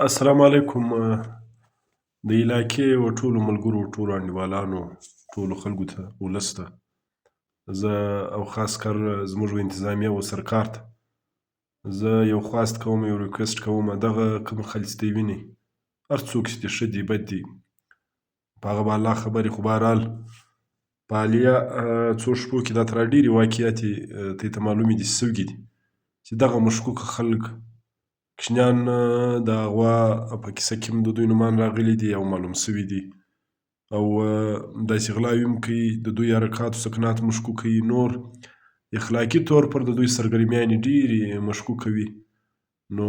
السلام علیکم. د علاقې و ټولو ملګرو، ټولو انډیوالانو، ټولو خلکو ته، ولس ته، زه او خاص کر زموږ انتظامیه و سرکار ته زه یو خواست کوم، یو ریکویسټ کوم. دغه کوم خلک چې دی وینئ، هر څوک چې دی، ښه دي بد دي، په هغه به الله خبر وي. خو بهرحال په حالیه څو شپو کې دا تر ډېرې واقعیت ته ته معلومې دي سوي دي چې دغه مشکوکه خلک کشنیان د غوا په کیسه کې هم د دوی نومان راغلي دي او معلوم سوي دي، او داسې غلاوې هم کوي، د دوی حرکات و سکنات مشکوک کوي. نور اخلاقي طور پر د دوی سرګرمیانې ډېرې مشکوکه وي. نو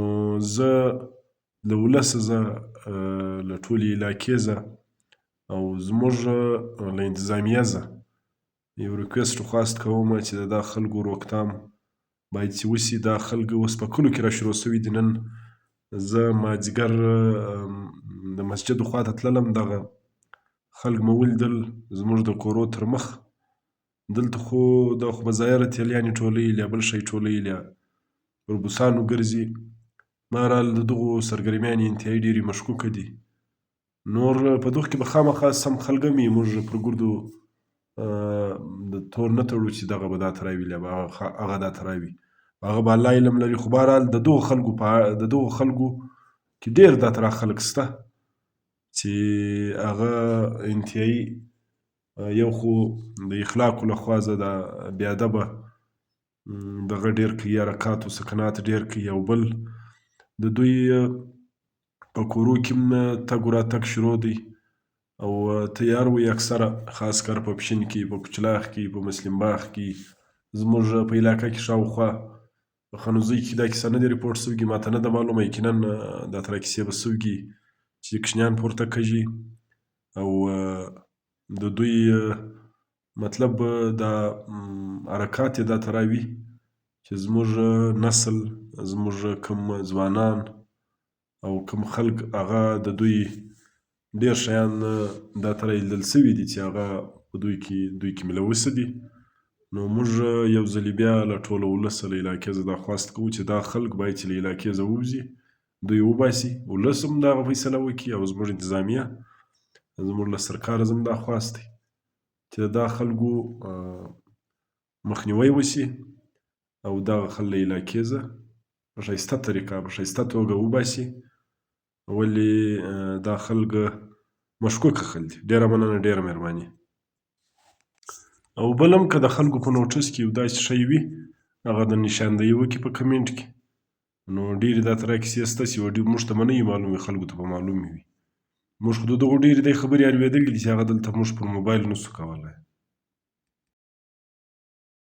زه له ولسه، زه له ټولې علاقې، زه او زموږ له انتظامیه زه یو ریکویسټ خواست کوم چې د دا خلکو روکتام باید چې وسي. دا خلک اوس په کلو کې را شروع سوي دي. نن زه مازدیګر د مسجد خواته تللم، دغه خلک مې ولیدل زموږ د کورو تر مخ. دلته خو دا خو بظاهره تیلیانې ټولوي، یا بل شی ټولوي، یا پر بوسانو ګرځي. بهرحال د دغو سرګرمیانې انتهایي ډېرې مشکوکه دي. نور په دغو کې به خامخا سم خلک هم وي، موږ پر ګردو د تور نه تړو چې دغه به دا ته راوي، یا به هغه دا ته راوي، هغه به الله علم لري. خو بهرحال د دغو خلکو کې ډېر دا ته را خلک شته چې هغه انتهایي، یو خو د اخلاقو له خوا زه دا بې ادبه دغه ډېر کوي، حرکات و سکنات ډېر کوي، او بل د دوی په کورو کې هم تګ و راتګ شروع دی. او تیار وي اکثره، خاص کر په پشین کې، په کچلاغ کې، په مسلم باغ کې، زموږ په علاقه کې شاوخوا په خانوزۍ کې دا کیسه نه ده ریپورټ سوې، ماته نه ده معلومه، یقینا دا تر کیسې به سوي چې کشنیان پورته کږي او د دوی مطلب دا حرکات یې دا ته راوي چې زموږ نسل، زموږ کوم ځوانان او کوم خلک، هغه د دوی ډېر شیان دا ته رالیدل سوي دي چې هغه په دوی کې ملوثه دي. نو موږ یو ځلې بیا له ټوله ولسه، له علاقې زه دا خواست کوو چې دا خلک باید چې له علاقې زه ووځي، دوی وباسي، ولس هم دغه فیصله وکړي، او زموږ انتظامیه، زموږ له سرکاره زه هم دا خواست دی چې د دا خلکو مخنیوی وشي، او دغه خلک له علاقې زه په ښایسته طریقه، په ښایسته توګه وباسي. ولې دا خلک مشکوکه خلک دي. ډېره مننه، ډېره مهرباني. او بل هم که د خلکو په نوټس کې یو داسې شی وي، هغه د نشاندهي وکړي په کمنټ کې. نو ډېرې دا ته را کیسې شته چې موږ ته به نه وي معلومې، خلکو ته به معلومې وي. موږ خو د دغو ډېرې خبرې اورېدلې دي چې هغه دلته موږ پر موبایل نشو کولی.